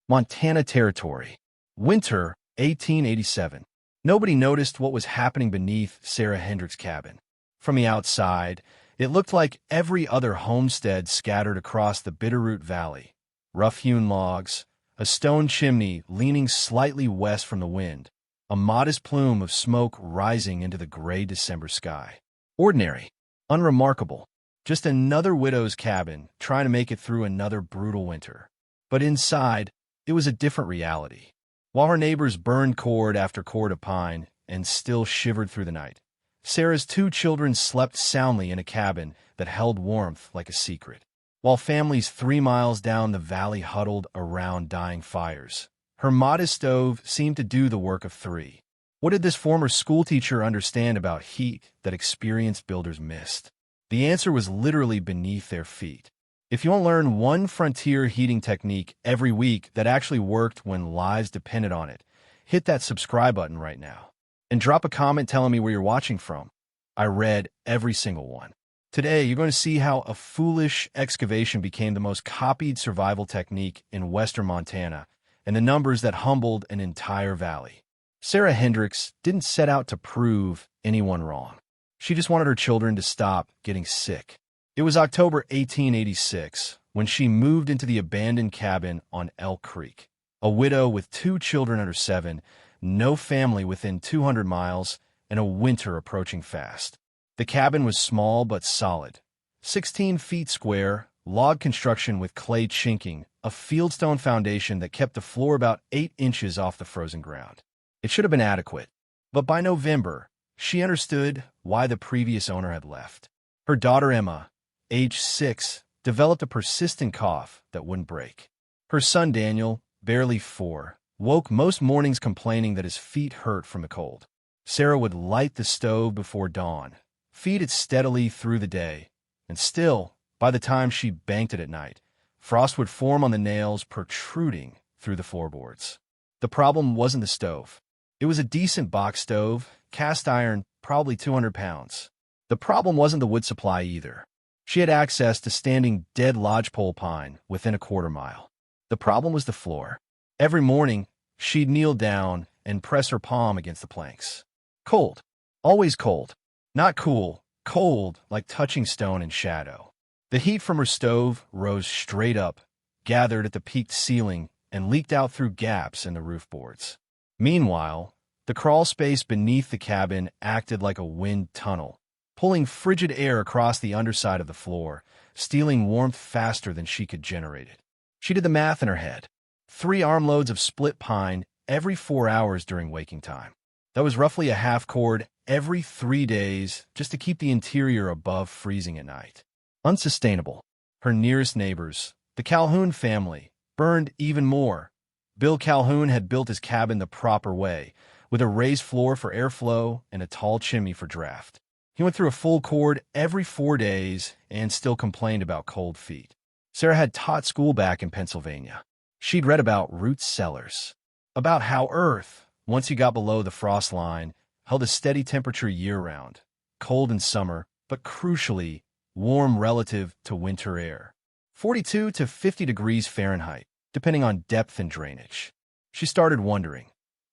Montana Territory. Winter, 1887. Nobody noticed what was happening beneath Sarah Hendricks' cabin. From the outside, it looked like every other homestead scattered across the Bitterroot Valley. Rough-hewn logs, a stone chimney leaning slightly west from the wind, a modest plume of smoke rising into the gray December sky. Ordinary, unremarkable, just another widow's cabin trying to make it through another brutal winter. But inside, it was a different reality. While her neighbors burned cord after cord of pine and still shivered through the night, Sarah's 2 children slept soundly in a cabin that held warmth like a secret, while families 3 miles down the valley huddled around dying fires. Her modest stove seemed to do the work of 3. What did this former schoolteacher understand about heat that experienced builders missed? The answer was literally beneath their feet. If you want to learn one frontier heating technique every week that actually worked when lives depended on it, hit that subscribe button right now. And drop a comment telling me where you're watching from. I read every single one. Today, you're going to see how a foolish excavation became the most copied survival technique in western Montana, and the numbers that humbled an entire valley. Sarah Hendricks didn't set out to prove anyone wrong. She just wanted her children to stop getting sick. It was October 1886 when she moved into the abandoned cabin on Elk Creek. A widow with 2 children under 7, no family within 200 miles, and a winter approaching fast. The cabin was small but solid. 16 feet square, log construction with clay chinking, a fieldstone foundation that kept the floor about 8 inches off the frozen ground. It should have been adequate, but by November, she understood why the previous owner had left. Her daughter Emma, age 6, developed a persistent cough that wouldn't break. Her son Daniel, barely 4, woke most mornings complaining that his feet hurt from the cold. Sarah would light the stove before dawn, feed it steadily through the day, and still, by the time she banked it at night, frost would form on the nails protruding through the floorboards. The problem wasn't the stove. It was a decent box stove, cast iron, probably 200 pounds. The problem wasn't the wood supply either. She had access to standing dead lodgepole pine within a quarter mile. The problem was the floor. Every morning, she'd kneel down and press her palm against the planks. Cold. Always cold. Not cool. Cold, like touching stone in shadow. The heat from her stove rose straight up, gathered at the peaked ceiling, and leaked out through gaps in the roof boards. Meanwhile, the crawl space beneath the cabin acted like a wind tunnel, pulling frigid air across the underside of the floor, stealing warmth faster than she could generate it. She did the math in her head. 3 armloads of split pine every 4 hours during waking time. That was roughly a half cord every 3 days just to keep the interior above freezing at night. Unsustainable. Her nearest neighbors, the Calhoun family, burned even more. Bill Calhoun had built his cabin the proper way, with a raised floor for airflow and a tall chimney for draft. He went through a full cord every 4 days and still complained about cold feet. Sarah had taught school back in Pennsylvania. She'd read about root cellars, about how Earth, once you got below the frost line, held a steady temperature year-round, cold in summer, but crucially, warm relative to winter air. 42 to 50 degrees Fahrenheit, depending on depth and drainage. She started wondering,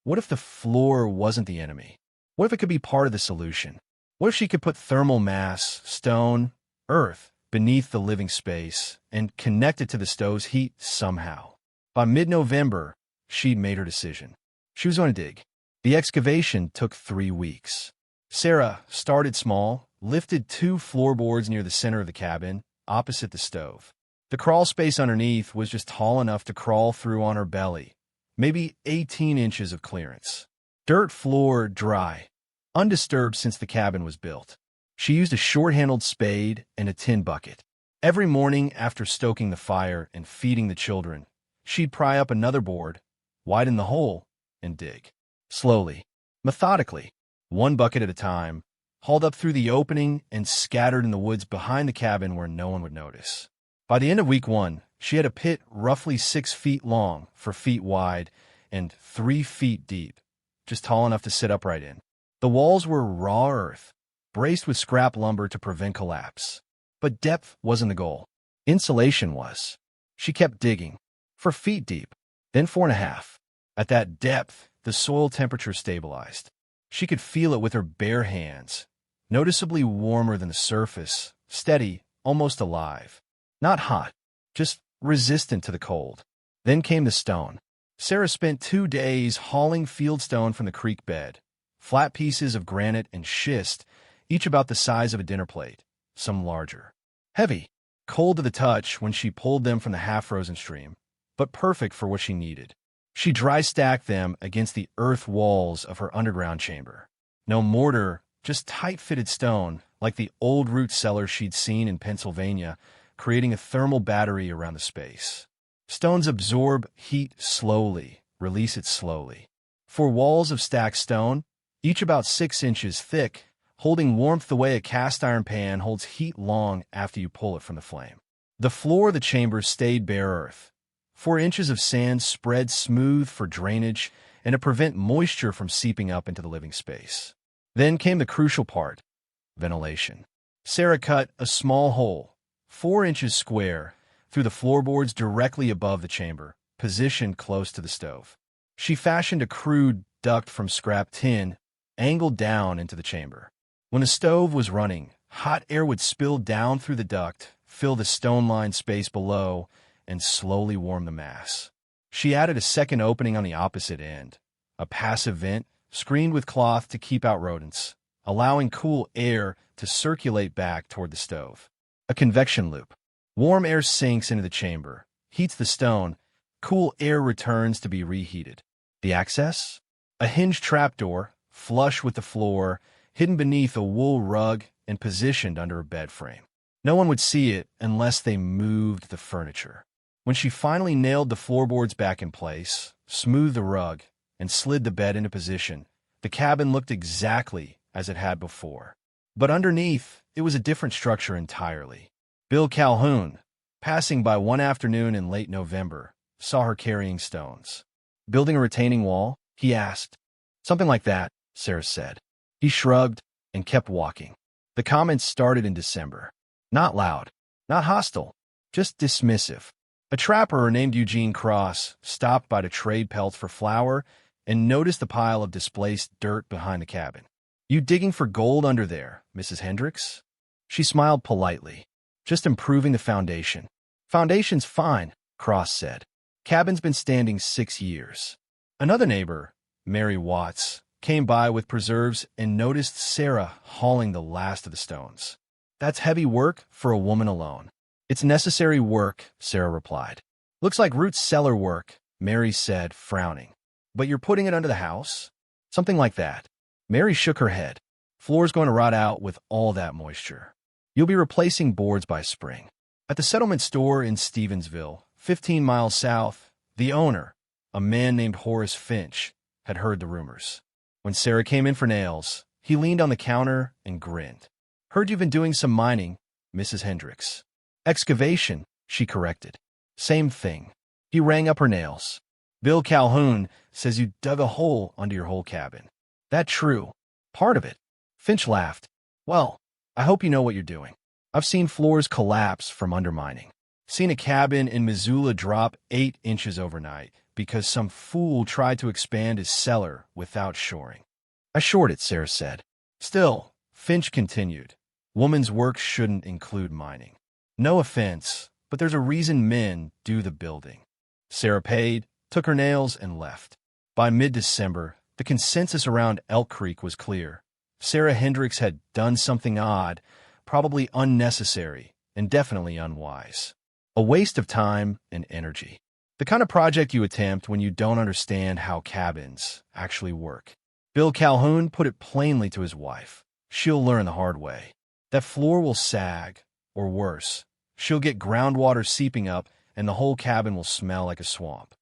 what if the floor wasn't the enemy? What if it could be part of the solution? What if she could put thermal mass, stone, earth, beneath the living space and connect it to the stove's heat somehow? By mid-November, she'd made her decision. She was going to dig. The excavation took 3 weeks. Sarah started small, lifted 2 floorboards near the center of the cabin, opposite the stove. The crawl space underneath was just tall enough to crawl through on her belly, maybe 18 inches of clearance. Dirt floor dry, undisturbed since the cabin was built. She used a short-handled spade and a tin bucket. Every morning after stoking the fire and feeding the children, she'd pry up another board, widen the hole, and dig. Slowly, methodically, 1 bucket at a time, hauled up through the opening and scattered in the woods behind the cabin where no one would notice. By the end of week 1, she had a pit roughly 6 feet long, 4 feet wide, and 3 feet deep, just tall enough to sit upright in. The walls were raw earth, braced with scrap lumber to prevent collapse. But depth wasn't the goal. Insulation was. She kept digging, 4 feet deep, then 4.5. At that depth, the soil temperature stabilized. She could feel it with her bare hands, noticeably warmer than the surface, steady, almost alive. Not hot, just resistant to the cold. Then came the stone. Sarah spent 2 days hauling fieldstone from the creek bed, flat pieces of granite and schist, each about the size of a dinner plate, some larger. Heavy, cold to the touch when she pulled them from the half-frozen stream, but perfect for what she needed. She dry-stacked them against the earth walls of her underground chamber. No mortar, just tight-fitted stone, like the old root cellar she'd seen in Pennsylvania, creating a thermal battery around the space. Stones absorb heat slowly, release it slowly. 4 walls of stacked stone, each about 6 inches thick, holding warmth the way a cast-iron pan holds heat long after you pull it from the flame. The floor of the chamber stayed bare earth. 4 inches of sand spread smooth for drainage and to prevent moisture from seeping up into the living space. Then came the crucial part, ventilation. Sarah cut a small hole, 4 inches square, through the floorboards directly above the chamber, positioned close to the stove. She fashioned a crude duct from scrap tin, angled down into the chamber. When the stove was running, hot air would spill down through the duct, fill the stone-lined space below, and slowly warm the mass. She added a second opening on the opposite end, a passive vent screened with cloth to keep out rodents, allowing cool air to circulate back toward the stove. A convection loop. Warm air sinks into the chamber, heats the stone, cool air returns to be reheated. The access? A hinged trapdoor, flush with the floor, hidden beneath a wool rug and positioned under a bed frame. No one would see it unless they moved the furniture. When she finally nailed the floorboards back in place, smoothed the rug, and slid the bed into position, the cabin looked exactly as it had before. But underneath, it was a different structure entirely. Bill Calhoun, passing by one afternoon in late November, saw her carrying stones. "Building a retaining wall?" he asked. "Something like that," Sarah said. He shrugged and kept walking. The comments started in December. Not loud, not hostile, just dismissive. A trapper named Eugene Cross stopped by to trade pelts for flour and noticed the pile of displaced dirt behind the cabin. "You digging for gold under there, Mrs. Hendricks?" She smiled politely. "Just improving the foundation." "Foundation's fine," Cross said. "Cabin's been standing 6 years." Another neighbor, Mary Watts, came by with preserves and noticed Sarah hauling the last of the stones. "That's heavy work for a woman alone." "It's necessary work," Sarah replied. "Looks like root cellar work," Mary said, frowning. "But you're putting it under the house?" "Something like that." Mary shook her head. "Floor's going to rot out with all that moisture. You'll be replacing boards by spring." At the settlement store in Stevensville, 15 miles south, the owner, a man named Horace Finch, had heard the rumors. When Sarah came in for nails, he leaned on the counter and grinned. "Heard you've been doing some mining, Mrs. Hendricks." "Excavation," she corrected. "Same thing." He rang up her nails. "Bill Calhoun says you dug a hole under your whole cabin." "That true?" "Part of it." Finch laughed. "Well, I hope you know what you're doing. I've seen floors collapse from undermining. Seen a cabin in Missoula drop 8 inches overnight because some fool tried to expand his cellar without shoring." "I shored it," Sarah said. "Still," Finch continued, "woman's work shouldn't include mining. No offense, but there's a reason men do the building." Sarah paid, took her nails, and left. By mid-December, the consensus around Elk Creek was clear. Sarah Hendricks had done something odd, probably unnecessary, and definitely unwise. A waste of time and energy. The kind of project you attempt when you don't understand how cabins actually work. Bill Calhoun put it plainly to his wife. She'll learn the hard way. That floor will sag, or worse, she'll get groundwater seeping up and the whole cabin will smell like a swamp.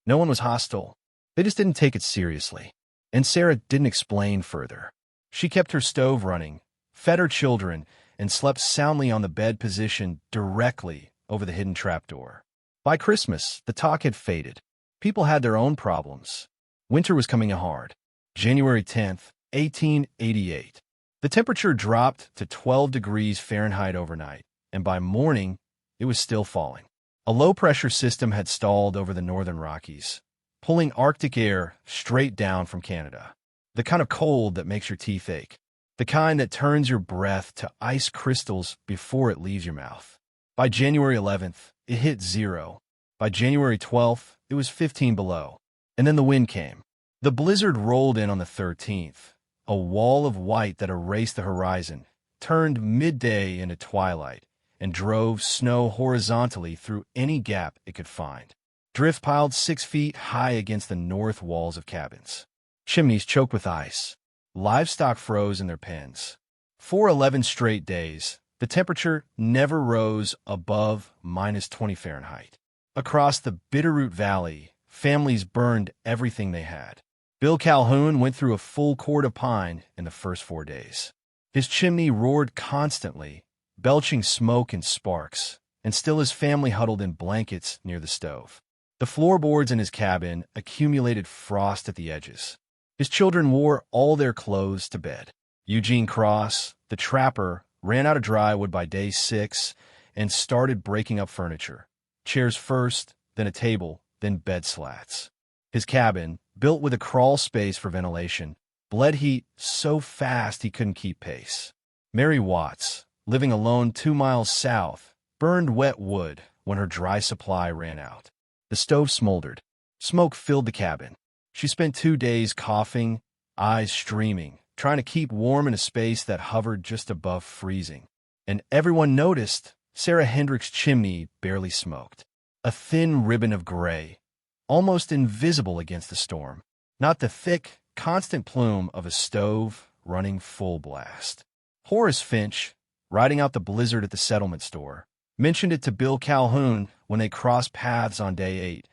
No one was hostile. They just didn't take it seriously. And Sarah didn't explain further. She kept her stove running, fed her children, and slept soundly on the bed positioned directly over the hidden trapdoor. By Christmas, the talk had faded. People had their own problems. Winter was coming hard. January 10th, 1888. The temperature dropped to 12 degrees Fahrenheit overnight, and by morning, it was still falling. A low-pressure system had stalled over the northern Rockies, pulling Arctic air straight down from Canada. The kind of cold that makes your teeth ache. The kind that turns your breath to ice crystals before it leaves your mouth. By January 11th, it hit 0. By January 12th, it was 15 below. And then the wind came. The blizzard rolled in on the 13th, a wall of white that erased the horizon, turned midday into twilight, and drove snow horizontally through any gap it could find. Drift piled 6 feet high against the north walls of cabins. Chimneys choked with ice. Livestock froze in their pens. For 11 straight days, the temperature never rose above -20 Fahrenheit. Across the Bitterroot Valley, families burned everything they had. Bill Calhoun went through a full cord of pine in the first 4 days. His chimney roared constantly, belching smoke and sparks, and still his family huddled in blankets near the stove. The floorboards in his cabin accumulated frost at the edges. His children wore all their clothes to bed. Eugene Cross, the trapper, ran out of dry wood by day 6 and started breaking up furniture. Chairs first, then a table, then bed slats. His cabin, built with a crawl space for ventilation, bled heat so fast he couldn't keep pace. Mary Watts, living alone 2 miles south, burned wet wood when her dry supply ran out. The stove smoldered. Smoke filled the cabin. She spent 2 days coughing, eyes streaming, trying to keep warm in a space that hovered just above freezing. And everyone noticed Sarah Hendrick's chimney barely smoked. A thin ribbon of gray, almost invisible against the storm. Not the thick, constant plume of a stove running full blast. Horace Finch, riding out the blizzard at the settlement store, mentioned it to Bill Calhoun when they crossed paths on day 8,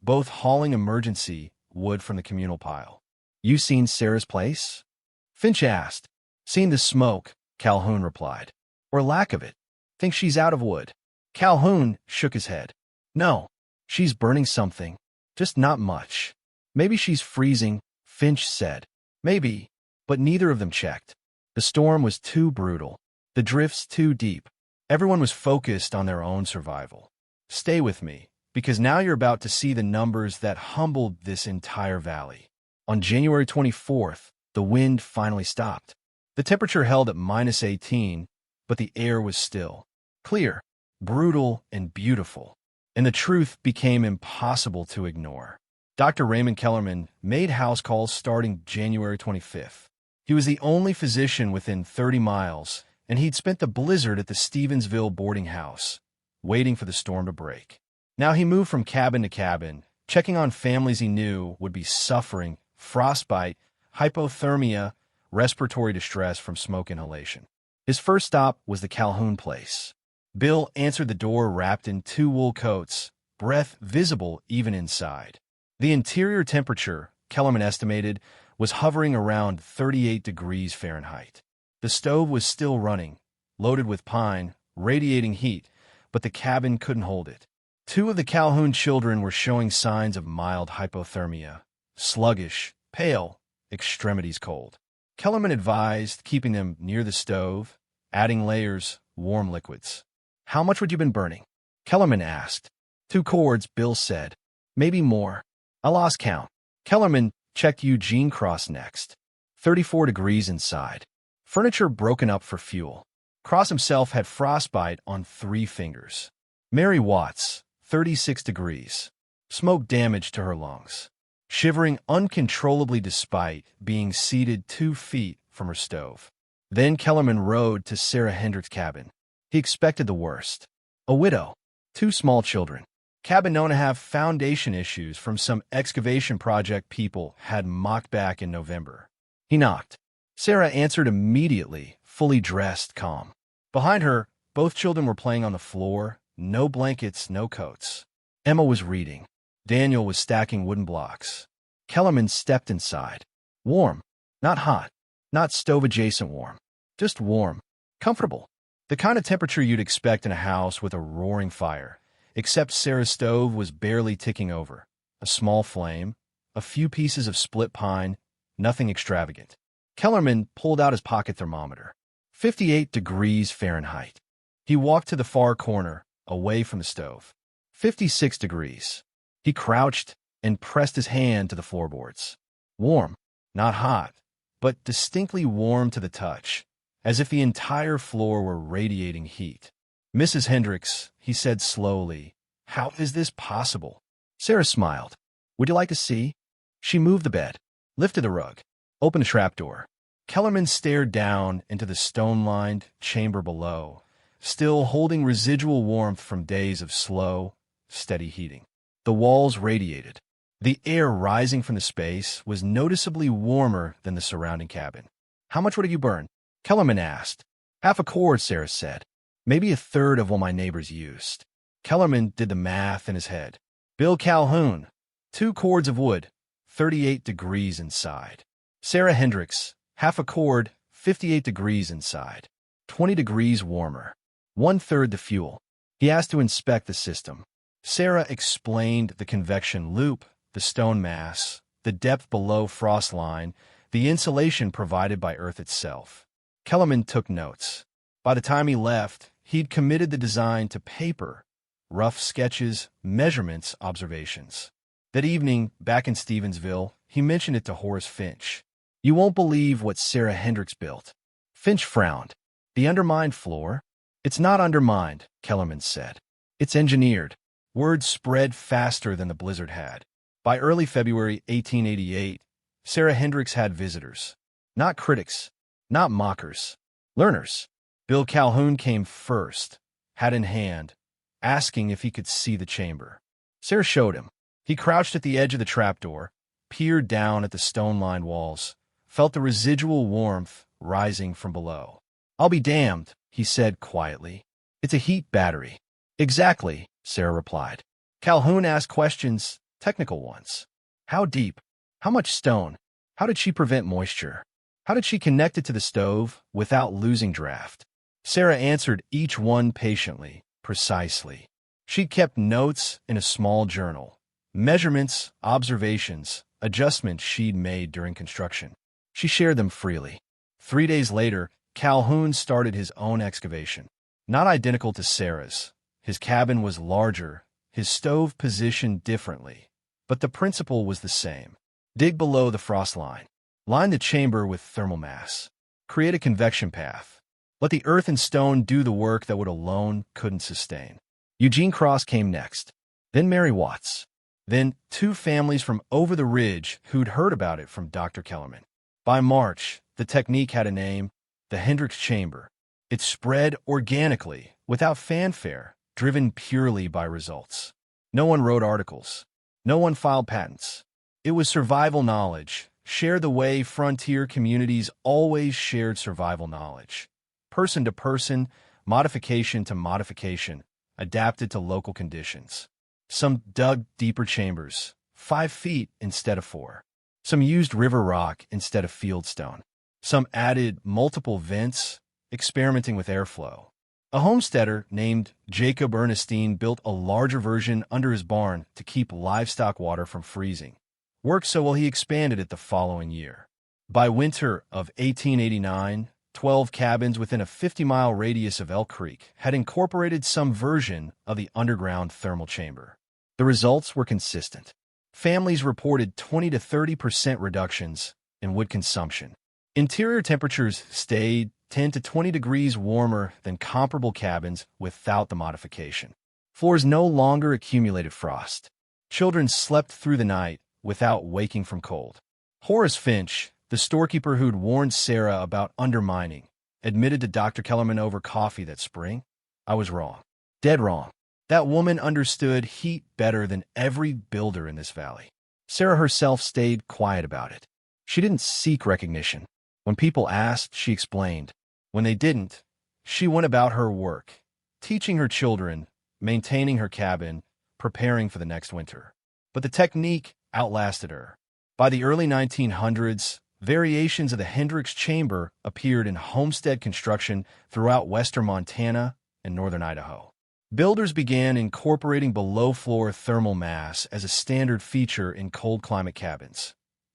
both hauling emergency wood from the communal pile. "You seen Sarah's place?" Finch asked. "Seen the smoke," Calhoun replied. "Or lack of it. Think she's out of wood." Calhoun shook his head. "No, she's burning something. Just not much. Maybe she's freezing," Finch said. "Maybe," but neither of them checked. The storm was too brutal. The drifts too deep. Everyone was focused on their own survival. Stay with me, because now you're about to see the numbers that humbled this entire valley. On January 24th, the wind finally stopped. The temperature held at -18, but the air was still. Clear, brutal, and beautiful. And the truth became impossible to ignore. Dr. Raymond Kellerman made house calls starting January 25th. He was the only physician within 30 miles, and he'd spent the blizzard at the Stevensville boarding house, waiting for the storm to break. Now he moved from cabin to cabin, checking on families he knew would be suffering frostbite, hypothermia, respiratory distress from smoke inhalation. His first stop was the Calhoun place. Bill answered the door wrapped in 2 wool coats, breath visible even inside. The interior temperature, Kellerman estimated, was hovering around 38 degrees Fahrenheit. The stove was still running, loaded with pine, radiating heat, but the cabin couldn't hold it. 2 of the Calhoun children were showing signs of mild hypothermia, sluggish, pale, extremities cold. Kellerman advised keeping them near the stove, adding layers, warm liquids. "How much would you been burning?" Kellerman asked. 2 cords, Bill said. "Maybe more. I lost count." Kellerman checked Eugene Cross next. 34 degrees inside. Furniture broken up for fuel. Cross himself had frostbite on 3 fingers. Mary Watts, 36 degrees. Smoke damage to her lungs. Shivering uncontrollably despite being seated 2 feet from her stove. Then Kellerman rode to Sarah Hendrick's cabin. He expected the worst. A widow, 2 small children. Cabin known to have foundation issues from some excavation project people had mocked back in November. He knocked. Sarah answered immediately, fully dressed, calm. Behind her, both children were playing on the floor, no blankets, no coats. Emma was reading. Daniel was stacking wooden blocks. Kellerman stepped inside. Warm, not hot, not stove-adjacent warm, just warm, comfortable. The kind of temperature you'd expect in a house with a roaring fire, except Sarah's stove was barely ticking over. A small flame, a few pieces of split pine, nothing extravagant. Kellerman pulled out his pocket thermometer. 58 degrees Fahrenheit. He walked to the far corner, away from the stove. 56 degrees. He crouched and pressed his hand to the floorboards. Warm, not hot, but distinctly warm to the touch, as if the entire floor were radiating heat. Mrs. Hendricks, he said slowly, how is this possible? Sarah smiled. Would you like to see? She moved the bed, lifted the rug, opened the trapdoor. Kellerman stared down into the stone-lined chamber below, still holding residual warmth from days of slow, steady heating. The walls radiated. The air rising from the space was noticeably warmer than the surrounding cabin. How much would you burn? Kellerman asked. Half a cord, Sarah said. Maybe a third of what my neighbors used. Kellerman did the math in his head. Bill Calhoun, 2 cords of wood, 38 degrees inside. Sarah Hendricks, half a cord, 58 degrees inside. 20 degrees warmer. 1/3 the fuel. He asked to inspect the system. Sarah explained the convection loop, the stone mass, the depth below frost line, the insulation provided by Earth itself. Kellerman took notes. By the time he left, he'd committed the design to paper, rough sketches, measurements, observations. That evening, back in Stevensville, he mentioned it to Horace Finch. You won't believe what Sarah Hendricks built. Finch frowned. The undermined floor? It's not undermined, Kellerman said. It's engineered. Word spread faster than the blizzard had. By early February 1888, Sarah Hendricks had visitors. Not critics, not mockers, learners. Bill Calhoun came first, hat in hand, asking if he could see the chamber. Sarah showed him. He crouched at the edge of the trapdoor, peered down at the stone-lined walls, felt the residual warmth rising from below. I'll be damned, he said quietly. It's a heat battery. Exactly, Sarah replied. Calhoun asked questions, technical ones. How deep? How much stone? How did she prevent moisture? How did she connect it to the stove without losing draft? Sarah answered each one patiently, precisely. She'd kept notes in a small journal, measurements, observations, adjustments she'd made during construction. She shared them freely. 3 days later, Calhoun started his own excavation. Not identical to Sarah's. His cabin was larger, his stove positioned differently, but the principle was the same. Dig below the frost line. Line the chamber with thermal mass. Create a convection path. Let the earth and stone do the work that wood alone couldn't sustain. Eugene Cross came next, then Mary Watts, then 2 families from over the ridge who'd heard about it from Dr. Kellerman. By March, the technique had a name, the Hendricks Chamber. It spread organically, without fanfare, driven purely by results. No one wrote articles. No one filed patents. It was survival knowledge, shared the way frontier communities always shared survival knowledge. Person to person, modification to modification, adapted to local conditions. Some dug deeper chambers, 5 feet instead of 4. Some used river rock instead of fieldstone. Some added multiple vents, experimenting with airflow. A homesteader named Jacob Ernestine built a larger version under his barn to keep livestock water from freezing. Worked so well he expanded it the following year. By winter of 1889, 12 cabins within a 50-mile radius of Elk Creek had incorporated some version of the underground thermal chamber. The results were consistent. Families reported 20 to 30% reductions in wood consumption. Interior temperatures stayed 10 to 20 degrees warmer than comparable cabins without the modification. Floors no longer accumulated frost. Children slept through the night without waking from cold. Horace Finch, the storekeeper who'd warned Sarah about undermining, admitted to Dr. Kellerman over coffee that spring, I was wrong. Dead wrong. That woman understood heat better than every builder in this valley. Sarah herself stayed quiet about it. She didn't seek recognition. When people asked, she explained. When they didn't, she went about her work, teaching her children, maintaining her cabin, preparing for the next winter. But the technique outlasted her. By the early 1900s, variations of the Hendricks Chamber appeared in homestead construction throughout western Montana and northern Idaho. Builders began incorporating below-floor thermal mass as a standard feature in cold climate cabins,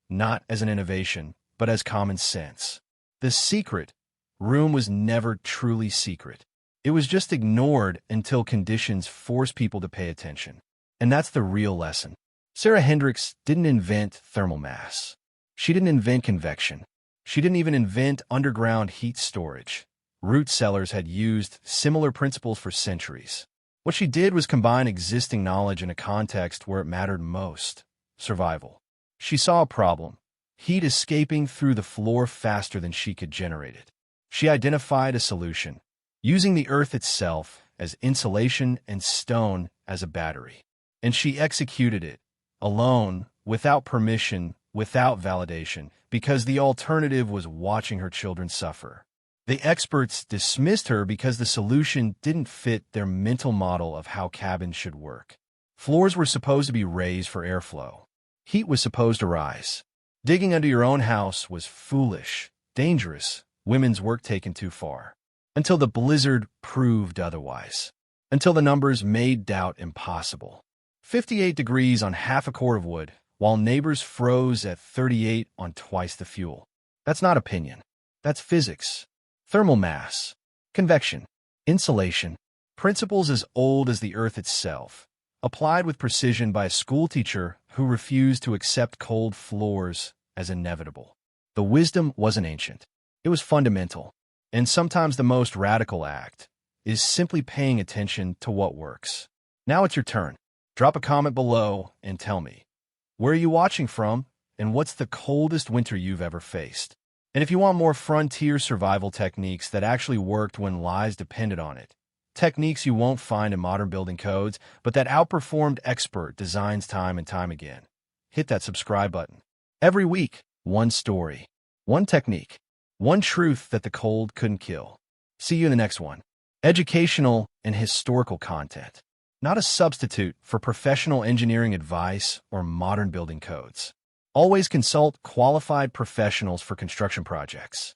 not as an innovation, but as common sense. The secret room was never truly secret. It was just ignored until conditions forced people to pay attention. And that's the real lesson. Sarah Hendricks didn't invent thermal mass. She didn't invent convection. She didn't even invent underground heat storage. Root cellars had used similar principles for centuries. What she did was combine existing knowledge in a context where it mattered most: survival. She saw a problem: heat escaping through the floor faster than she could generate it. She identified a solution: using the earth itself as insulation and stone as a battery. And she executed it, alone, without permission, without validation, because the alternative was watching her children suffer. The experts dismissed her because the solution didn't fit their mental model of how cabins should work. Floors were supposed to be raised for airflow. Heat was supposed to rise. Digging under your own house was foolish, dangerous, women's work taken too far. Until the blizzard proved otherwise. Until the numbers made doubt impossible. 58 degrees on half a cord of wood, while neighbors froze at 38 on twice the fuel. That's not opinion. That's physics. Thermal mass, convection, insulation, principles as old as the earth itself, applied with precision by a schoolteacher who refused to accept cold floors as inevitable. The wisdom wasn't ancient. It was fundamental. And sometimes the most radical act is simply paying attention to what works. Now it's your turn. Drop a comment below and tell me, where are you watching from, and what's the coldest winter you've ever faced? And if you want more frontier survival techniques that actually worked when lives depended on it, techniques you won't find in modern building codes, but that outperformed expert designs time and time again, hit that subscribe button. Every week, one story, one technique, one truth that the cold couldn't kill. See you in the next one. Educational and historical content, not a substitute for professional engineering advice or modern building codes. Always consult qualified professionals for construction projects.